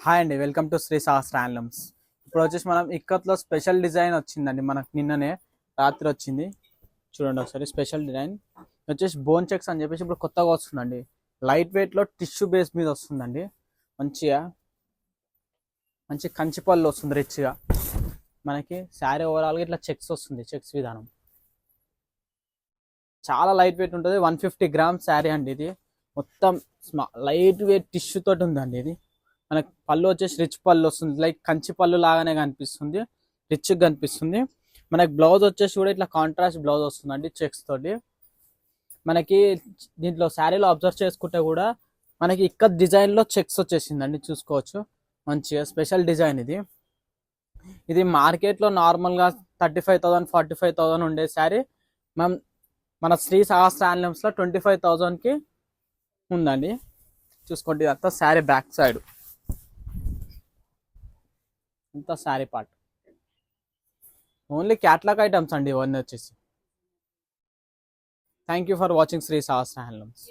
Hi అండి, welcome to Shri Sahasra handlooms. ఇప్పుడు వచ్చేసి మనం ఇక్కత్లో స్పెషల్ డిజైన్ వచ్చిందండి. మనకు నిన్ననే రాత్రి వచ్చింది. చూడండి ఒకసారి స్పెషల్ డిజైన్ వచ్చేసి బోన్ చెక్స్ అని చెప్పేసి ఇప్పుడు కొత్తగా వస్తుందండి. లైట్ వెయిట్లో టిష్యూ బేస్ మీద వస్తుందండి. మంచిగా మంచి కంచి పళ్ళు వస్తుంది రిచ్గా. మనకి శారీ ఓవరాల్గా ఇట్లా చెక్స్ వస్తుంది. చెక్స్ విధానం చాలా లైట్ వెయిట్ ఉంటుంది. 150 గ్రామ్స్ శారీ అండి ఇది. మొత్తం లైట్ వెయిట్ టిష్యూ తోటి ఉందండి ఇది. మనకి పళ్ళు వచ్చేసి రిచ్ పళ్ళు వస్తుంది. లైక్ కంచి పళ్ళు లాగానే కనిపిస్తుంది, రిచ్గా కనిపిస్తుంది. మనకి బ్లౌజ్ వచ్చేసి కూడా ఇట్లా కాంట్రాస్ట్ బ్లౌజ్ వస్తుందండి చెక్స్ తోటి. మనకి దీంట్లో శారీలో అబ్జర్వ్ చేసుకుంటే కూడా మనకి ఇక్కడ డిజైన్లో చెక్స్ వచ్చేసిందండి. చూసుకోవచ్చు, మంచిగా స్పెషల్ డిజైన్ ఇది. ఇది మార్కెట్లో నార్మల్గా 35,000 45,000 ఉండే శారీ మనం మన శ్రీ సహస్ర హ్యాండ్లూమ్స్లో 25,000కి ఉందండి. చూసుకోండి, ఇదంతా శారీ బ్యాక్ సైడ్, ఇంత sari part. Only catalogue items అండి ఇవన్నీ వచ్చేసి. Thank you for watching Shri Sahasra handlooms.